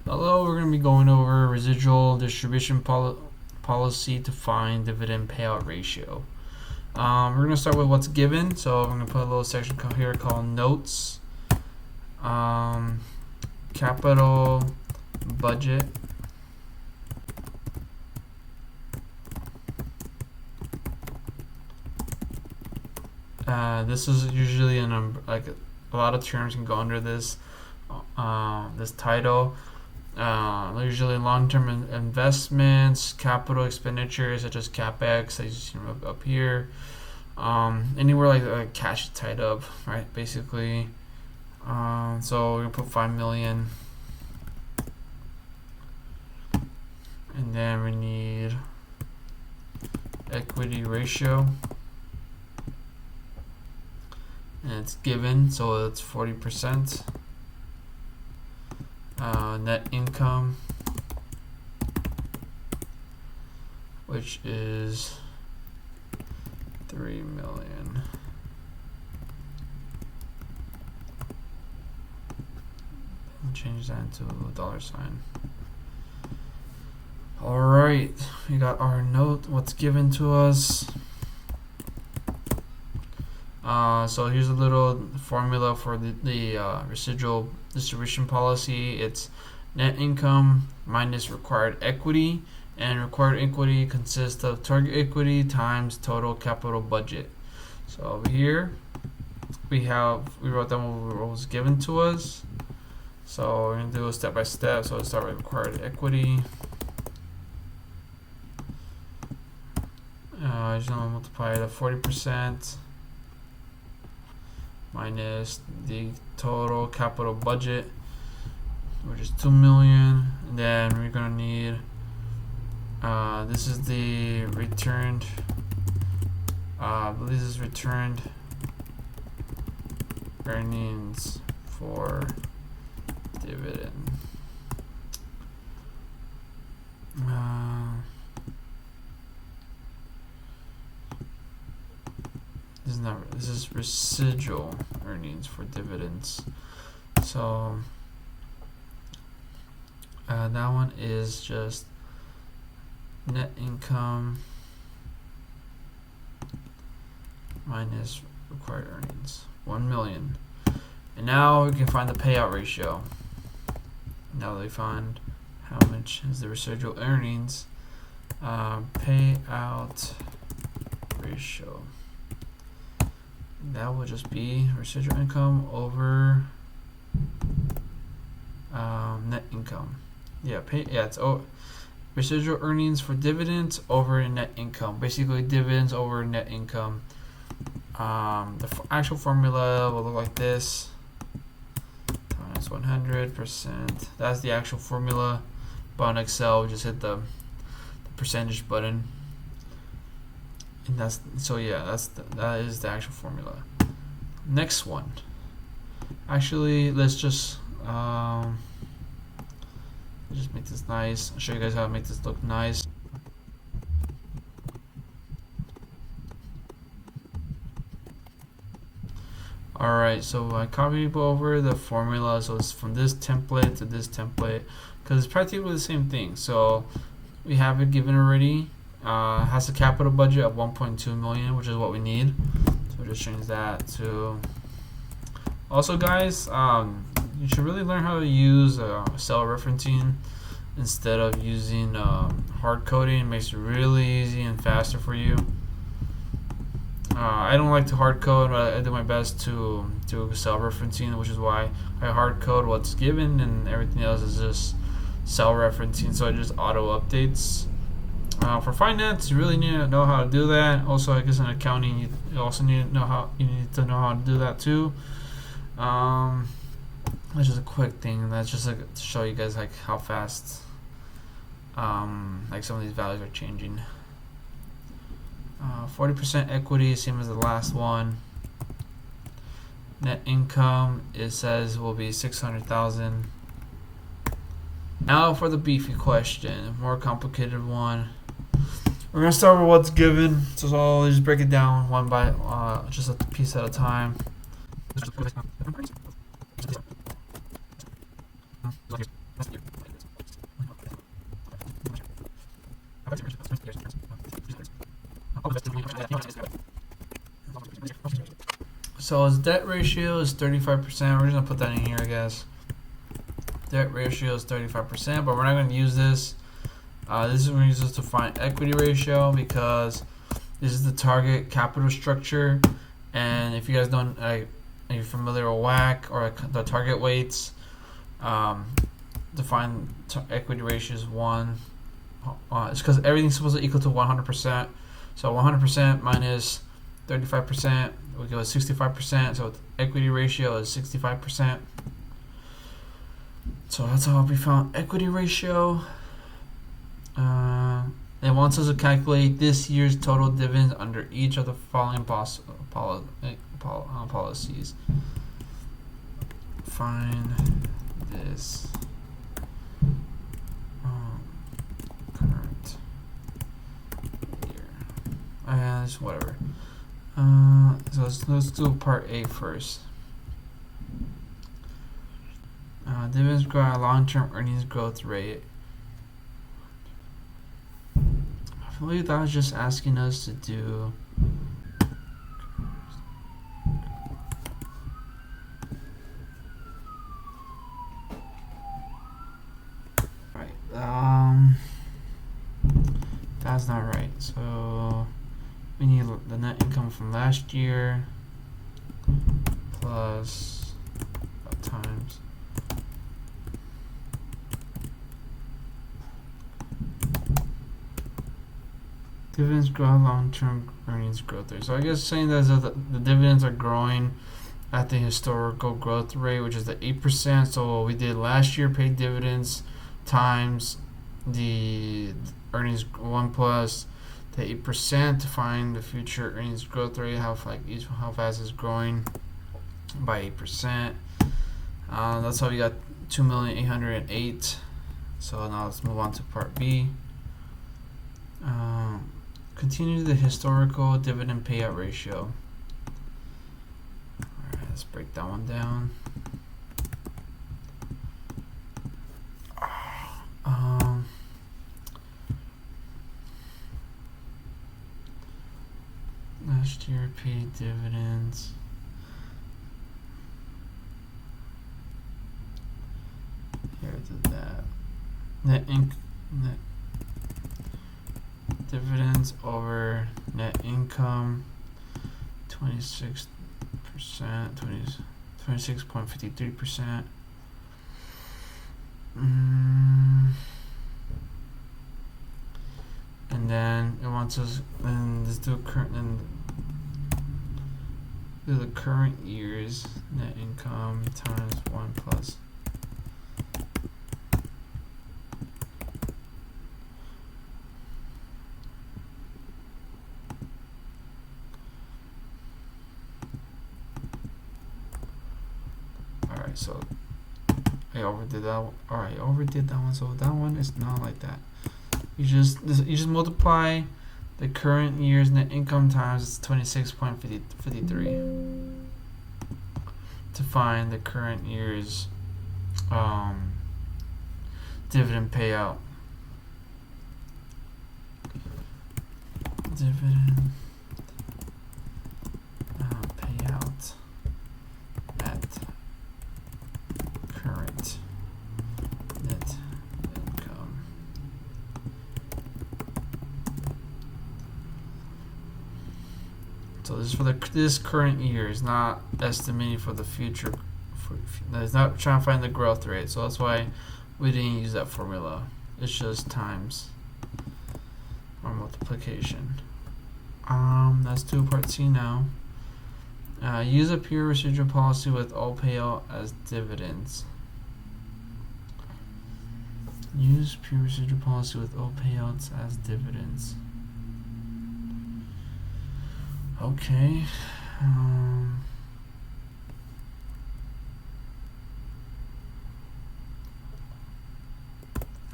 Hello, we're going to be going over residual distribution policy to find dividend payout ratio. We're going to start with what's given. So I'm going to put a little section here called notes. Capital budget. This is usually like a lot of terms can go under this this title. Usually long-term investments, capital expenditures such as capex, as you see up here. Anywhere like cash tied up, right? Basically. So we're gonna put 5 million, and then we need equity ratio, and it's given, so it's 40%. Net income, which is 3 million. And change that into a dollar sign. All right, we got our note, what's given to us. So here's a little formula for the residual distribution policy. It's net income minus required equity, and required equity consists of target equity times total capital budget. So over here we wrote down what was given to us. So we're gonna do it step by step. So let's start with required equity. Just gonna multiply the 40% minus the total capital budget, which is 2 million. And then we're gonna need this is the returned I believe this is returned earnings for dividend. This is residual earnings for dividends. So that one is just net income minus required earnings, 1 million. And now we can find the payout ratio. Now that we find how much is the residual earnings, payout ratio. That will just be residual income over net income. It's residual earnings for dividends over net income. Basically, dividends over net income. The actual formula will look like this: times 100%. That's the actual formula. But on Excel, we just hit the percentage button. And that is the actual formula. Next one. Actually, let's just make this nice. I'll show you guys how to make this look nice. Alright, so I copied over the formula, so it's from this template to this template, because it's practically the same thing. So we have it given already. Has a capital budget of 1.2 million, which is what we need. So just change that to. Also, guys, you should really learn how to use cell referencing instead of using hard coding. It makes it really easy and faster for you. I don't like to hard code, but I do my best to do cell referencing, which is why I hard code what's given, and everything else is just cell referencing. So it just auto updates. For finance, you really need to know how to do that. Also, I guess in accounting, you also need to know how to do that too. That's just a quick thing. That's just like to show you guys like how fast like some of these values are changing. 40% equity, same as the last one. Net income, it says will be 600,000. Now for the beefy question, more complicated one. We're gonna start with what's given, so I'll just break it down one by just a piece at a time. So his debt ratio is 35%. We're just gonna put that in here, I guess. Debt ratio is 35%, but we're not gonna use this. This is gonna use this to find equity ratio because this is the target capital structure. And if you guys don't, are you familiar with WACC or the target weights? To find equity ratio is 1. It's because everything's supposed to equal to 100%. So 100% minus 35%, we go 65%. So equity ratio is 65%. So that's how we found equity ratio. It wants us to calculate this year's total dividends under each of the following policies. Find this current year. It's whatever. So let's do part A first. Dividends grow at a long-term earnings growth rate. I believe that was just asking us to do that's not right. So we need the net income from last year plus times dividends grow long-term earnings growth rate. So I guess saying that the dividends are growing at the historical growth rate, which is the 8%. So what we did last year, paid dividends times the earnings 1 plus the 8% to find the future earnings growth rate, how fast it's growing by 8%. That's how we got 2,808,000. So now let's move on to part B. Continue the historical dividend payout ratio. Alright, let's break that one down. Last year paid dividends. Here I did that. Net dividends over net income, 26%, 26.53%. And then it wants us, and let's do the current year's net income times 1 plus. Alright, so I overdid that one. Alright, overdid that one, so that one is not like that. You just multiply the current year's net income times 26.53 to find the current year's dividend payout. Dividend payout at current net income. So this is for this current year. It's not estimating for the future. It's not trying to find the growth rate. So that's why we didn't use that formula. It's just times or multiplication. Let's do part C now. Use a pure residual policy with all payout as dividends. Use pure residual policy with all payouts as dividends. Okay.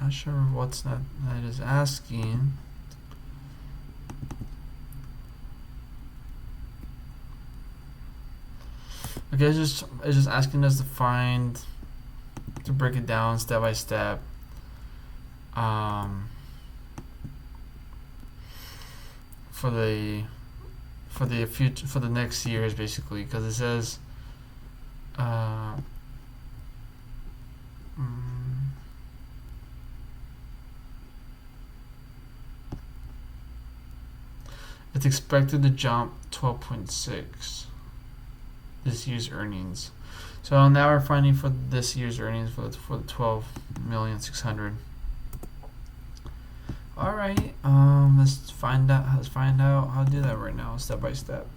Not sure what's that is asking. Okay, it's just asking us to break it down step by step. For the for the future, for the next years, basically, because it says it's expected to jump 12.6 this year's earnings. So now we're finding for this year's earnings for the 12,600,000. All right, let's find out how to do that right now, step by step.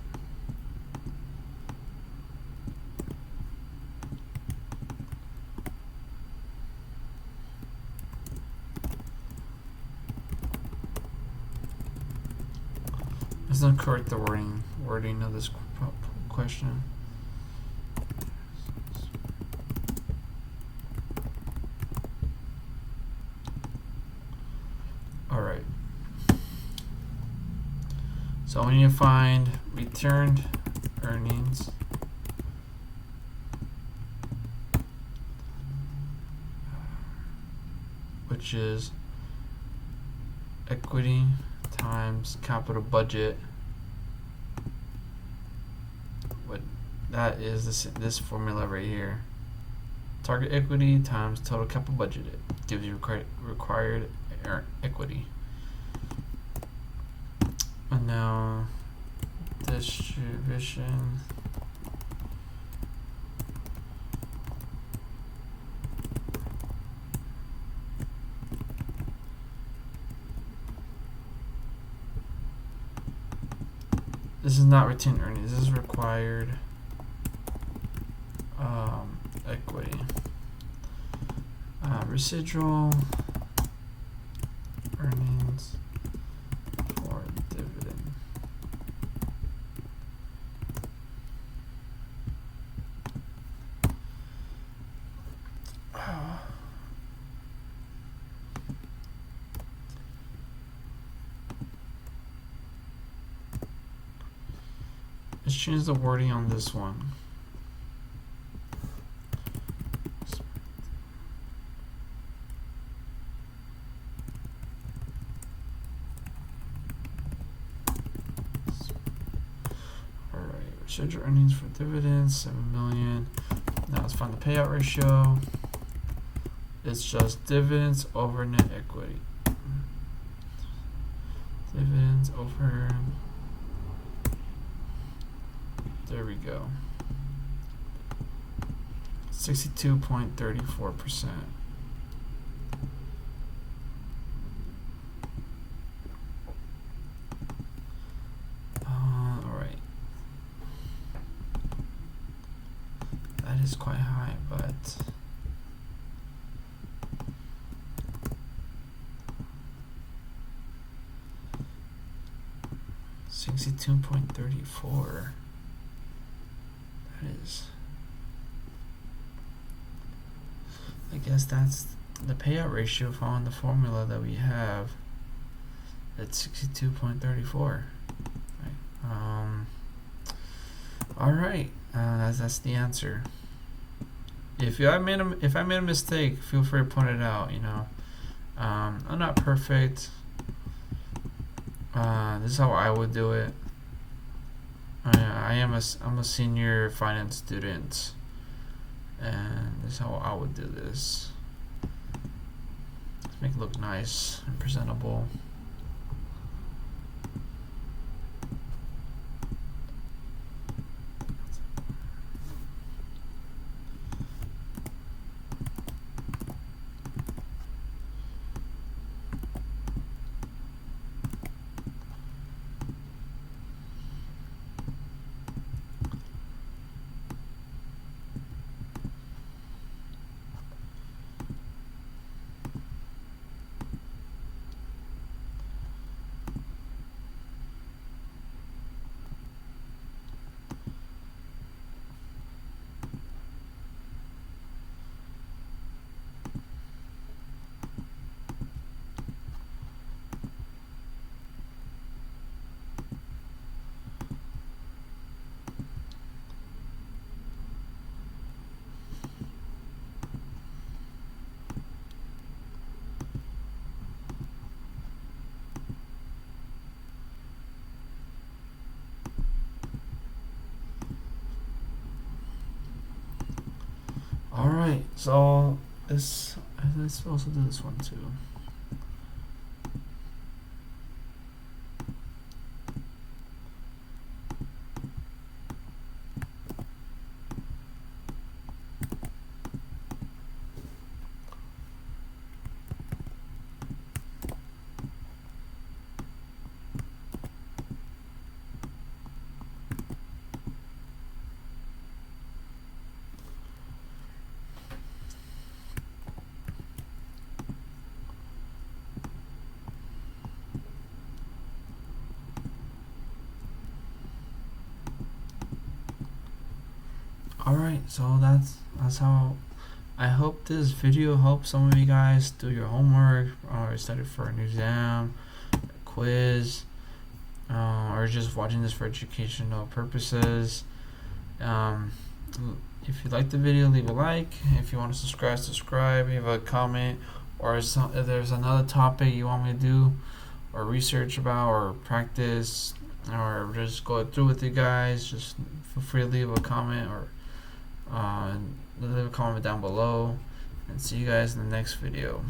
Let's not correct the wording of this question. All right. So we need to find returned earnings which is equity times capital budget. What that is, this formula right here. Target equity times total capital budgeted gives you required equity. And now distribution this is not retained earnings, this is required equity. Residual earnings for dividend. Let's change the wording on this one. Residual earnings for dividends, 7 million. Now let's find the payout ratio. It's just dividends over net equity. Dividends over. There we go. 62.34%. Is quite high, but $62.34. That is, I guess that's the payout ratio following the formula that we have. It's 62.34. Right. All right. That's the answer. If I made a mistake, feel free to point it out. You know, I'm not perfect. This is how I would do it. I'm a senior finance student, and this is how I would do this. Let's make it look nice and presentable. So let's also do this one too. Alright, so that's how I hope this video helps some of you guys do your homework or study for an exam, a quiz, or just watching this for educational purposes. If you like the video, leave a like. If you want to subscribe. Leave a comment, or if there's another topic you want me to do or research about or practice or just go through with you guys, just feel free to leave a comment or leave a comment down below, and see you guys in the next video.